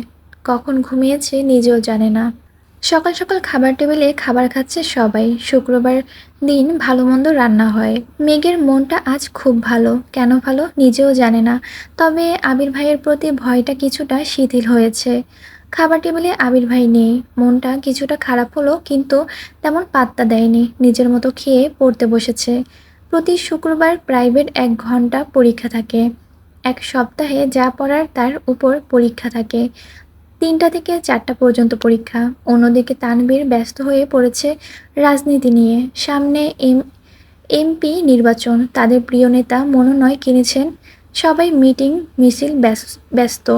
কখন ঘুমিয়েছে নিজেও জানে না। সকাল সকাল খাবার টেবিলে খাবার খাচ্ছে সবাই। শুক্রবার দিন ভালো মন্দ রান্না হয়। মেঘের মনটা আজ খুব ভালো, কেন ভালো নিজেও জানে না। তবে আবির ভাইয়ের প্রতি ভয়টা কিছুটা শিথিল হয়েছে। খাবার টেবিলে আবির ভাই নেই, মনটা কিছুটা খারাপ হলো, কিন্তু তেমন পাত্তা দেয়নি। নিজের মতো খেয়ে পড়তে বসেছে। প্রতি শুক্রবার প্রাইভেট 1 ঘন্টা পরীক্ষা থাকে। এক সপ্তাহে যা পড়ার তার উপর পরীক্ষা থাকে। 3টা থেকে 4টা পর্যন্ত পরীক্ষা। অন্যদিকে তানভীর ব্যস্ত হয়ে পড়েছে রাজনীতি নিয়ে। সামনে এমপি নির্বাচন, তাদের প্রিয় নেতা মনোনয়ন কিনেছেন। সবাই মিটিং মিছিল ব্যস্ত।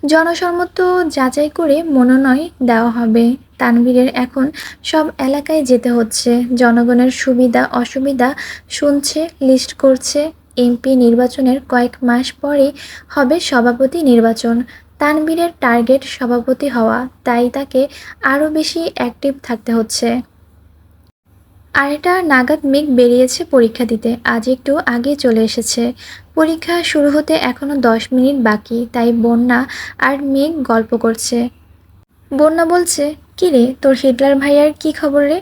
জনসম্মত যাচাই করে মনোনয়ন দেওয়া হবে। তানভীরের এখন সব এলাকায় যেতে হচ্ছে, জনগণের সুবিধা অসুবিধা শুনছে, লিস্ট করছে। এমপি নির্বাচনের কয়েক মাস পরেই হবে সভাপতি নির্বাচন। তানভীরের টার্গেট সভাপতি হওয়া, তাই তাকে আরও বেশি অ্যাক্টিভ থাকতে হচ্ছে। 2:30 নাগাদ মেঘ বেরিয়েছে পরীক্ষা দিতে। আজ একটু আগে চলে এসেছে। পরীক্ষা শুরু হতে এখনো 10 মিনিট বাকি, তাই বন্যা আর মেঘ গল্প করছে। বন্যা বলছে, কি রে, তোর হিটলার ভাইয়ার কি খবর রে?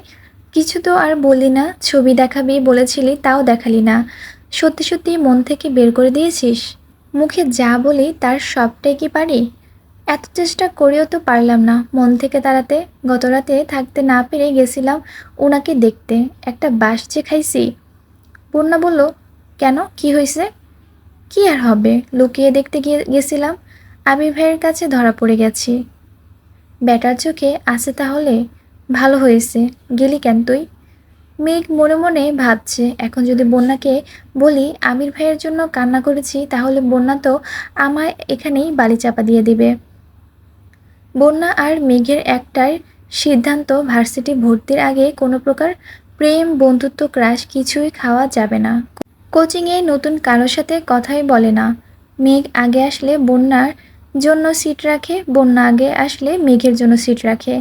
কিছু তো আর বললি না, ছবি দেখাবি বলেছিলি তাও দেখালি না। সত্যি সত্যি মন থেকে বের করে দিয়েছিস? মুখে যা বলি তার সবটাই কি পারি? এত চেষ্টা করেও তো পারলাম না মন থেকে তাড়াতে। গতরাতে থাকতে না পেরে গেছিলাম ওনাকে দেখতে, একটা বাঁশ যে খাইছি। বন্যা বলল, কেন, কি হয়েছে? কি আর হবে, লুকিয়ে দেখতে গেছিলাম। আবির ভাইয়ের কাছে ধরা পড়ে গেছি। ব্যাটার চোখে আছে তাহলে? ভালো হয়েছে, গেলি কেন তুই? মেঘ মনে মনে ভাবছে, এখন যদি বন্যাকে বলি আবির ভাইয়ের জন্য কান্না করেছি, তাহলে বন্যা তো আমায় এখানেই বালি চাপা দিয়ে দিবে। বন্যা আর মেঘের একটাই সিদ্ধান্ত, ভার্সিটি ভর্তির আগে কোনো প্রকার প্রেম, বন্ধুত্ব, ক্রাশ কিছুই খাওয়া যাবে না। কোচিংয়ে নতুন কারোর সাথে কথাই বলে না। মেঘ আগে আসলে বন্যার জন্য সিট রাখে, বন্যা আগে আসলে মেঘের জন্য সিট রাখে।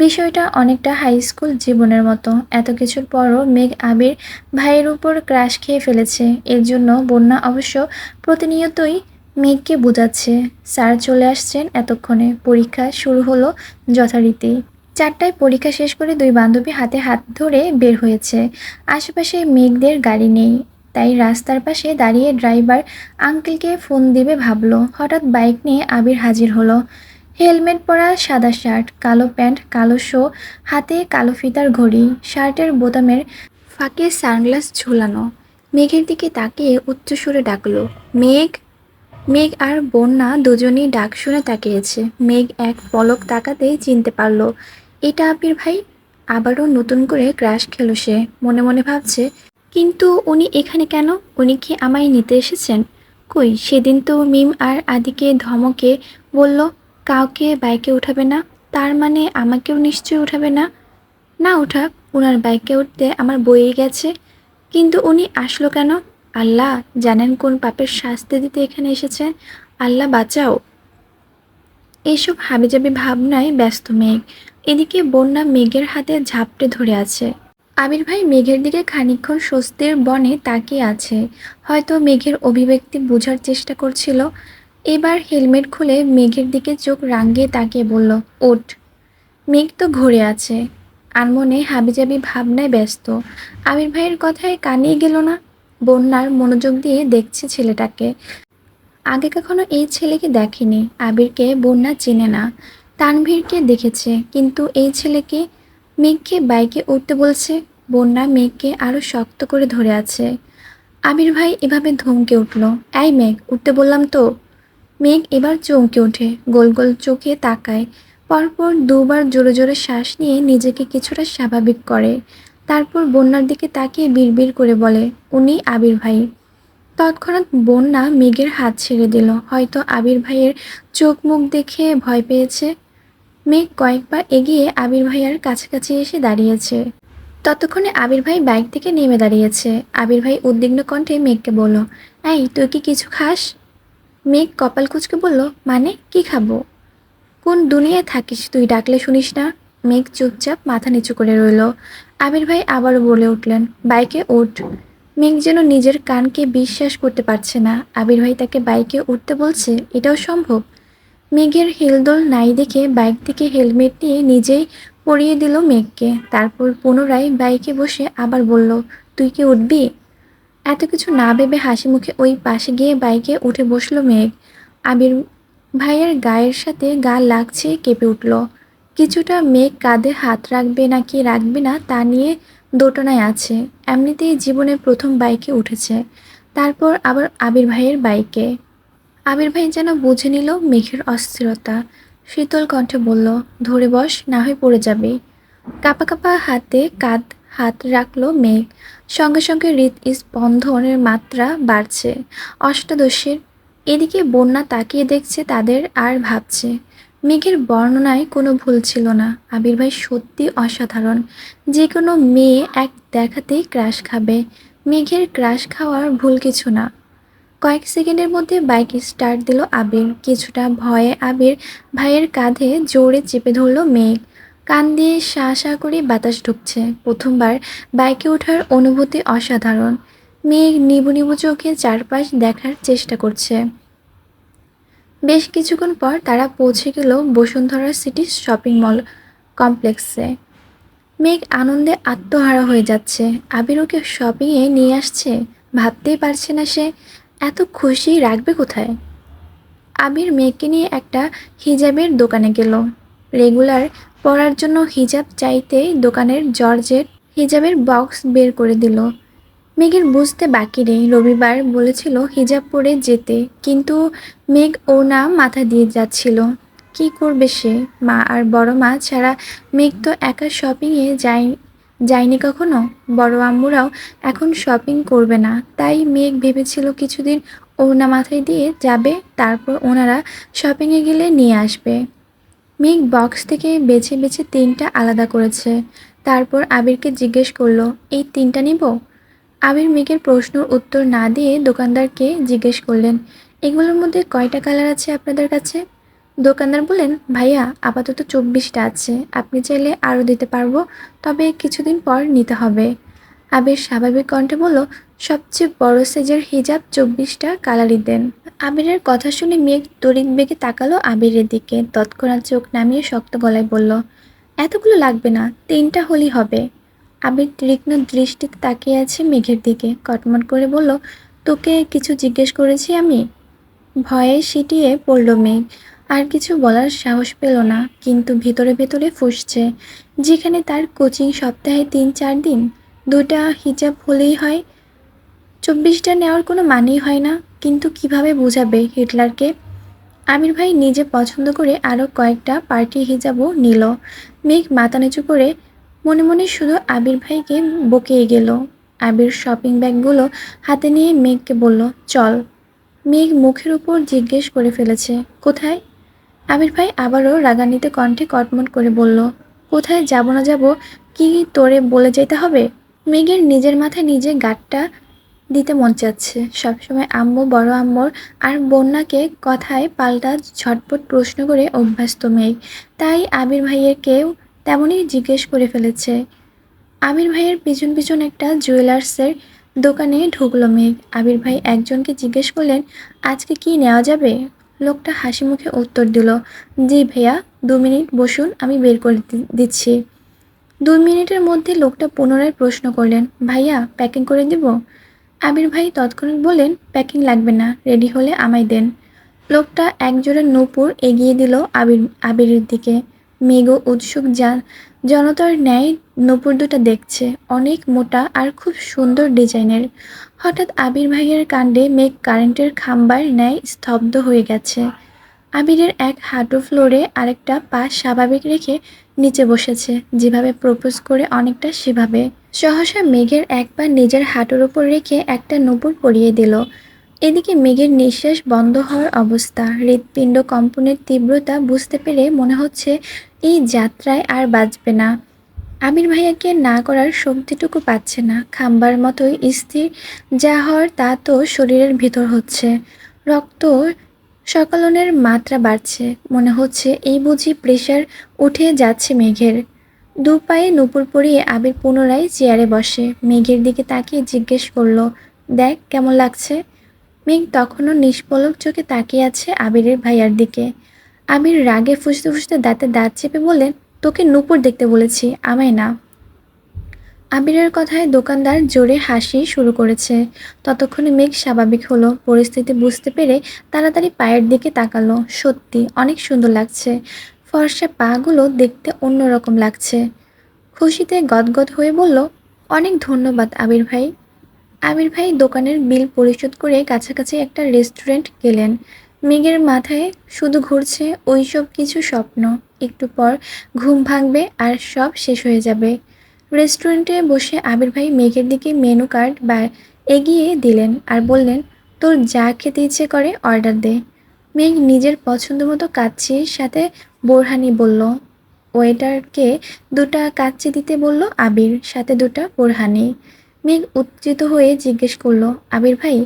বিষয়টা অনেকটা হাই স্কুল জীবনের মতো। এত কিছুর পরও মেঘ আবির ভাইয়ের উপর ক্রাশ খেয়ে ফেলেছে। এর জন্য বন্যা অবশ্য প্রতিনিয়তই মেঘকে বোঝাচ্ছে। স্যার চলে আসছেন এতক্ষণে, পরীক্ষা শুরু হলো যথারীতি। 4টায় পরীক্ষা শেষ করে দুই বান্ধবী হাতে হাত ধরে বের হয়েছে। আশেপাশে মেঘদের গাড়ি নেই, তাই রাস্তার পাশে দাঁড়িয়ে ড্রাইভার আঙ্কেলকে ফোন দিবে ভাবলো। হঠাৎ বাইক নিয়ে আবির হাজির হলো। হেলমেট পরা, সাদা শার্ট, কালো প্যান্ট, কালো শো, হাতে কালো ফিতার ঘড়ি, শার্টের বোতামের ফাঁকে সানগ্লাস ঝুলানো। মেঘের দিকে তাকিয়ে উচ্চস্বরে ডাকলো, মেঘ। মেঘ আর বন্যা দুজনেই ডাক শুনে তাকিয়েছে। মেঘ এক পলক তাকাতেই চিনতে পারল এটা আবির ভাই। আবারও নতুন করে ক্রাশ খেলো সে। মনে মনে ভাবছে, কিন্তু উনি এখানে কেন? উনি কি আমায় নিতে এসেছেন? কই সেদিন তো মিম আর আদিকে ধমকে বলল কাউকে বাইকে উঠাবে না, তার মানে আমাকেও নিশ্চয়ই উঠাবে না। না উঠাক, উনার বাইকে উঠতে আমার বইয়ে গেছে। কিন্তু উনি আসলো কেন? আল্লাহ জানেন কোন পাপের শাস্তি দিতে এখানে এসেছেন। আল্লাহ বাঁচাও। এইসব হাবিজাবি ভাবনায় ব্যস্ত মেঘ। এদিকে বন্যা মেঘের হাতে ঝাপটে ধরে আছে। আবির ভাই মেঘের দিকে খানিকক্ষণ স্বস্তির বনে তাকিয়ে আছে। হয়তো মেঘের অভিব্যক্তি বোঝার চেষ্টা করছিল। এবার হেলমেট খুলে মেঘের দিকে চোখ রাঙিয়ে তাকিয়ে বলল, ওঠ। মেঘ তো ঘুরে আছে, আনমনে হাবিজাবি ভাবনায় ব্যস্ত। আমির ভাইয়ের কথায় কানেই গেল না। বন্যার মনোযোগ দিয়ে দেখছে ছেলেটাকে। আগে কখনো এই ছেলেকে দেখেনি। আবিরকে বন্যা চেনে না, তানভীরকে দেখেছে, কিন্তু এই ছেলেকে। মেঘকে বাইকে উঠতে বলছে। বন্যা মেঘকে আরো শক্ত করে ধরে আছে। আবির ভাই এভাবে ধমকে উঠল, এই মেঘ, উঠতে বললাম তো। মেঘ এবার চমকে ওঠে, গোল গোল চোখে তাকায়। পরপর দুবার জোরে জোরে শ্বাস নিয়ে নিজেকে কিছুটা স্বাভাবিক করে। তারপর বন্যার দিকে তাকিয়ে বিড়বিড় করে বলে, উনি আবির ভাই। তৎক্ষণাৎ বন্যা মেঘের হাত ছেড়ে দিল। হয়তো আবির ভাইয়ের চোখ মুখ দেখে ভয় পেয়েছে। মেঘ কয়েক পা এগিয়ে আবির ভাইয়ার কাছাকাছি এসে দাঁড়িয়েছে। ততক্ষণে আবির ভাই বাইক থেকে নেমে দাঁড়িয়েছে। আবির ভাই উদ্বিগ্ন কণ্ঠে মেঘকে বলল, এই তুই কি কিছু খাস? মেঘ কপাল কুঁচকে বলল, মানে কি খাবো? কোন দুনিয়ায় থাকিস তুই, ডাকলে শুনিস না? মেঘ চুপচাপ মাথা নিচু করে রইল। আবির ভাই আবারও বলে উঠলেন, বাইকে ওঠ। মেঘ যেন নিজের কানকে বিশ্বাস করতে পারছে না। আবির ভাই তাকে বাইকে উঠতে বলছে, এটাও সম্ভব? মেঘের হেলদোল নাই দেখে বাইক থেকে হেলমেট নিয়ে নিজেই পরিয়ে দিল মেঘকে। তারপর পুনরায় বাইকে বসে আবার বলল, তুই কি উঠবি? এত কিছু না ভেবে হাসি মুখে ওই পাশে গিয়ে বাইকে উঠে বসলো মেঘ। আবির ভাইয়ের গায়ের সাথে গা লাগছে, কেঁপে উঠল। কিছুটা মেঘ কাঁধে হাত রাখবে নাকি রাখবে না তা নিয়ে দোটানায় আছে। এমনিতেই জীবনে প্রথম বাইকে উঠেছে, তারপর আবার আবির ভাইয়ের বাইকে। আবির ভাই যেন বুঝে নিল মেঘের অস্থিরতা। শীতল কণ্ঠে বলল, ধরে বস, না হয় পড়ে যাবে। কাঁপা কাঁপা হাতে কাঁধ হাত রাখলো মেঘ। সঙ্গে সঙ্গে হৃদস্পন্দনের মাত্রা বাড়ছে। অষ্টাদশীর। এদিকে বন্যা তাকিয়ে দেখছে তাদের আর ভাবছে। মেঘের বর্ণনায় কোনো ভুল ছিল না। আবির ভাই সত্যি অসাধারণ। যে কোনো মেয়ে এক দেখাতেই ক্রাশ খাবে। মেঘের ক্রাশ খাওয়ার ভুল কিছু না। কয়েক সেকেন্ডের মধ্যে বাইক স্টার্ট দিল আবির। কিছুটা ভয়ে আবির ভাইয়ের কাঁধে জোরে চেপে ধরল মেঘ। কান দিয়ে শা শা করে বাতাস ঢুকছে। প্রথমবার বাইকে ওঠার অনুভূতি অসাধারণ। মেঘ নিবু নিবু চোখে চারপাশ দেখার চেষ্টা করছে। বেশ কিছুক্ষণ পর তারা পৌঁছে গেল বসুন্ধরা সিটি শপিং মল কমপ্লেক্সে। মেঘ আনন্দে আত্মহারা হয়ে যাচ্ছে। আবির ওকে শপিংয়ে নিয়ে আসছে, ভাবতেই পারছে না সে। এত খুশি রাখবে কোথায়? আবির মেঘকে নিয়ে একটা হিজাবের দোকানে গেল। রেগুলার পরার জন্য হিজাব চাইতেই দোকানের জর্জেট হিজাবের বক্স বের করে দিল। মেঘের বুঝতে বাকি নেই, রবিবার বলেছিল হিজাব পরে যেতে, কিন্তু মেঘ ওড়না মাথা দিয়ে যাচ্ছিল। কি করবে সে? মা আর বড় মা ছাড়া মেঘ তো একা শপিংয়ে যায়নি কখনো। বড় আম্মুরাও এখন শপিং করবে না, তাই মেঘ ভেবেছিল কিছুদিন ওড়না মাথায় দিয়ে যাবে, তারপর ওনারা শপিংয়ে গেলে নিয়ে আসবে। মেঘ বক্স থেকে বেছে বেছে 3টা আলাদা করেছে। তারপর আবিরকে জিজ্ঞেস করলো, এই 3টা নিব? আবির মেঘের প্রশ্নের উত্তর না দিয়ে দোকানদারকে জিজ্ঞেস করলেন, এগুলোর মধ্যে কয়টা কালার আছে আপনাদের কাছে? দোকানদার বললেন, ভাইয়া আপাতত 24টা আছে, আপনি চাইলে আরও দিতে পারবো, তবে কিছুদিন পর নিতে হবে। আবির স্বাভাবিক কণ্ঠে বলল, সবচেয়ে বড় সাইজের হিজাব 24টা কালারই দেন। আবিরের কথা শুনে মেঘ তড়িৎ বেগে তাকালো আবিরের দিকে, তৎক্ষণাৎ চোখ নামিয়ে শক্ত গলায় বলল, এতগুলো লাগবে না, 3টা হলেই হবে। আবির তীক্ষ্ণ দৃষ্টিতে তাকিয়ে আছে মেঘের দিকে, কটমট করে বলল, তোকে কিছু জিজ্ঞেস করেছি আমি? ভয়ে সিটিয়ে পড়ল মেঘ, আর কিছু বলার সাহস পেল না, কিন্তু ভেতরে ভেতরে ফুঁসছে। যেখানে তার কোচিং সপ্তাহে 3-4 দিন, 2টা হিজাব হলেই হয়, 24টা নেওয়ার কোনো মানেই হয় না। কিন্তু কিভাবে বোঝাবে হিটলারকে? আমির ভাই নিজে পছন্দ করে আরও কয়েকটা পার্টি হিজাবও নিল। মেঘ মাথা নিচু করে মনে মনে শুধু আবির ভাইকে বকিয়ে গেল। আবির শপিং ব্যাগগুলো হাতে নিয়ে মেঘকে বলল, চল। মেঘ মুখের উপর জিজ্ঞেস করে ফেলেছে, কোথায়? আবির ভাই আবারও রাগান্বিত কণ্ঠে কটমট করে বলল, কোথায় যাব না যাব কি তোরে বলে যেতে হবে? মেঘের নিজের মাথায় নিজে গাঁটটা দিতে মন চাচ্ছে। সবসময় আম্মু, বড় আম্মুর আর বন্যাকে কথায় পাল্টা ঝটপট প্রশ্ন করে অভ্যস্ত মেঘ, তাই আবির ভাইয়েরকেও তেমনই জিজ্ঞেস করে ফেলেছে। আবির ভাইয়ের পিছন পিছন একটা জুয়েলার্সের দোকানে ঢুকলো মেঘ। আবির ভাই একজনকে জিজ্ঞেস করলেন, আজকে কি নেওয়া যাবে? লোকটা হাসি মুখে উত্তর দিল, জি ভাইয়া, 2 মিনিট বসুন, আমি বের করে দিচ্ছি। 2 মিনিটের মধ্যে লোকটা পুনরায় প্রশ্ন করলেন, ভাইয়া প্যাকিং করে দিব? আবির ভাই তৎক্ষণাৎ বললেন, প্যাকিং লাগবে না, রেডি হলে আমায় দেন। লোকটা একজোড়া নূপুর এগিয়ে দিল আবিরের দিকে। মেঘও উৎসুক জনতার ন্যায় নূপুর দুটো দেখছে, অনেক মোটা আর খুব সুন্দর ডিজাইনের। হঠাৎ আবির ভাইয়ের কাণ্ডে মেঘ কারেন্টের খাম্বার ন্যায় স্তব্ধ হয়ে গেছে। আবিরের এক হাঁটু ফ্লোরে, আরেকটা পা স্বাভাবিক রেখে নিচে বসেছে, যেভাবে প্রপোজ করে অনেকটা সেভাবে। সহসা মেঘের এক পা নিজের হাঁটুর উপর রেখে একটা নূপুর পরিয়ে দিল। এদিকে মেঘের নিঃশ্বাস বন্ধ হওয়ার অবস্থা, হৃৎপিণ্ড কম্পনের তীব্রতা বুঝতে পেরে মনে হচ্ছে এই যাত্রায় আর বাঁচবে না। আবির ভাইয়াকে না করার শক্তিটুকু পাচ্ছে না, খাম্বার মতোই স্থির। যা হওয়ার তা তো শরীরের ভিতর হচ্ছে। রক্ত সকালনের মাত্রা বাড়ছে, মনে হচ্ছে এই বুঝি প্রেশার উঠে যাচ্ছে মেঘের। দু পায়ে নূপুর পরিয়ে আবির পুনরায় চেয়ারে বসে, মেঘের দিকে তাকিয়ে জিজ্ঞেস করলো, দেখ কেমন লাগছে? মেঘ তখনও নিষ্পলক চোখে তাকিয়ে আছে আবিরের ভাইয়ার দিকে। আবির রাগে ফুঁসতে ফুঁসতে দাঁতে দাঁত চেপে বললেন, তোকে নূপুর দেখতে বলেছি, আমায় না। আবিরের কথায় দোকানদার জোরে হাসি শুরু করেছে। ততক্ষণে মেঘ স্বাভাবিক হলো, পরিস্থিতি বুঝতে পেরে তাড়াতাড়ি পায়ের দিকে তাকালো। সত্যি অনেক সুন্দর লাগছে, ফর্সা পাগুলো দেখতে অন্যরকম লাগছে। খুশিতে গদগদ হয়ে বলল, অনেক ধন্যবাদ আবির ভাই। আবির ভাই দোকানের বিল পরিশোধ করে কাছাকাছি একটা রেস্টুরেন্ট গেলেন। মেঘের মাথায় শুধু ঘুরছে ওই সব কিছু স্বপ্ন। একটু পর ঘুম ভাঙবে আর সব শেষ হয়ে যাবে। রেস্টুরেন্টে বসে আবির ভাই মেঘের দিকে মেনু কার্ড এগিয়ে দিলেন আর বললেন, তোর যা খেতে ইচ্ছে করে অর্ডার দে। মেঘ নিজের পছন্দ মতো কাচ্চির সাথে বোরহানি বলল। ওয়েটারকে 2টা কাচ্চি দিতে বলল আবির, সাথে 2টা বোরহানি। মেঘ উত্তেজিত হয়ে জিজ্ঞেস করলো, আবির ভাই,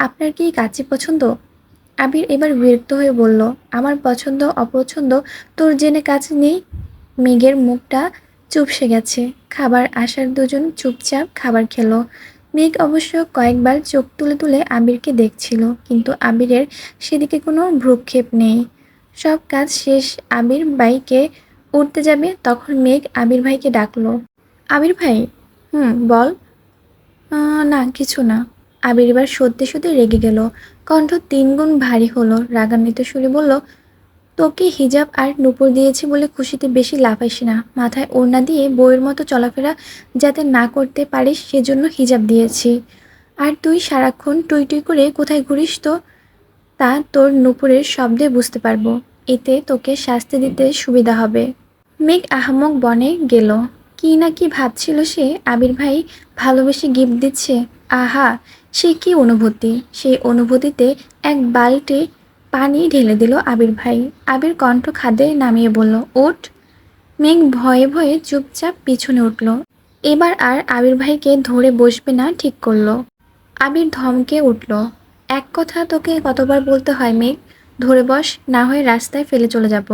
আপনার কি কাচ্চি পছন্দ? আবির এবার বিরক্ত হয়ে বলল, আমার পছন্দ অপছন্দ তোর জেনে কাজ নেই। মেঘের মুখটা চুপসে গেছে। খাবার আসার দুজন চুপচাপ খাবার খেলো। মেঘ অবশ্য কয়েকবার চোখ তুলে তুলে আবিরকে দেখছিল, কিন্তু আবিরের সেদিকে কোনো ভ্রুক্ষেপ নেই। সব কাজ শেষ, আবির বাইকে উঠতে যাবে, তখন মেঘ আবির ভাইকে ডাকলো, আবির ভাই। বল। না কিছু না। আবির এবার সত্যি সত্যি রেগে গেল, কণ্ঠ 3 গুণ ভারী হলো। রাগান্বিত সুরে বলল, তোকে হিজাব আর নূপুর দিয়েছি বলে খুশিতে বেশি লাফাইস না। মাথায় ওড়না দিয়ে বউয়ের মতো চলাফেরা যাতে না করতে পারিস সেজন্য হিজাব দিয়েছি। আর তুই সারাক্ষণ টুই টুই করে কোথায় ঘুরিস তো তা তোর নূপুরের শব্দে বুঝতে পারবো। এতে তোকে শাস্তি দিতে সুবিধা হবে। মেঘ আহাম্মক বনে গেল। কি না কি ভাবছিল সে, আবির ভাই ভালোবেসে গিফট দিচ্ছে। আহা, সে কি অনুভূতি! সেই অনুভূতিতে এক বালতি পানি ঢেলে দিল আবির ভাই। আবির কণ্ঠ খাদে নামিয়ে বলল, ওঠ। মেঘ ভয়ে ভয়ে চুপচাপ পিছনে উঠল। এবার আর আবির ভাইকে ধরে বসবে না ঠিক করলো। আবির ধমকে উঠল, এক কথা তোকে কতবার বলতে হয় মেঘ, ধরে বস, না হয় রাস্তায় ফেলে চলে যাব।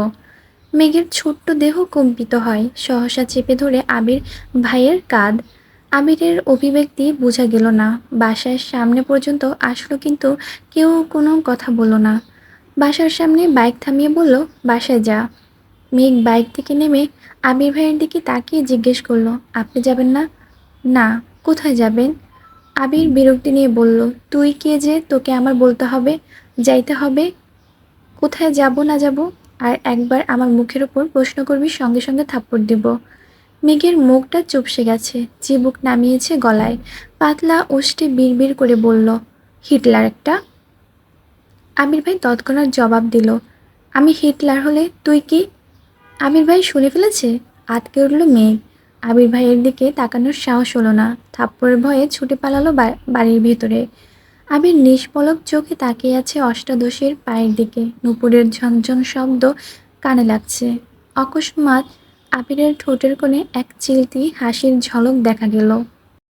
মেঘের ছোট্ট দেহ কম্পিত হয়, সহসা চেপে ধরে আবির ভাইয়ের কাঁধ। আবিরের অভিব্যক্তি বোঝা গেল না, বাসার সামনে পর্যন্ত আসলো কিন্তু কেউ কোনো কথা বলল না। বাসার সামনে বাইক থামিয়ে বলল, বাসায় যা। মেঘ বাইক থেকে নেমে আবির ভাইয়ের দিকে তাকিয়ে জিজ্ঞেস করলো, আপনি যাবেন না? না। কোথায় যাবেন? আবির বিরক্তি নিয়ে বলল, তুই কে যে তোকে আমার বলতে হবে? যাইতে হবে। কোথায় যাব না যাব? আর একবার আমার মুখের উপর প্রশ্ন করবি, সঙ্গে সঙ্গে থাপ্পড় দিব। মেঘের মুখটা চুপসে গেছে, চিবুক নামিয়েছে গলায়, পাতলা ওষ্ঠে বিড়বিড় করে বলল, হিটলার একটা। আমির ভাই তৎক্ষণাৎ জবাব দিল, আমি হিটলার হলে তুই কি? আমির ভাই শুনে ফেলেছে। আটকে উঠল মেঘ। আবির ভাইয়ের দিকে তাকানোর সাহস হলো না, থাপ্পড়ের ভয়ে ছুটে পালালো বাড়ির ভেতরে। আবির নিষ্পলক চোখে তাকিয়ে আছে অষ্টাদশীর পায়ের দিকে, নুপুরের ঝনঝন শব্দ কানে লাগছে। অকস্মাৎ আবিরের ঠোঁটের কোণে এক চিলতি হাসির ঝলক দেখা গেল।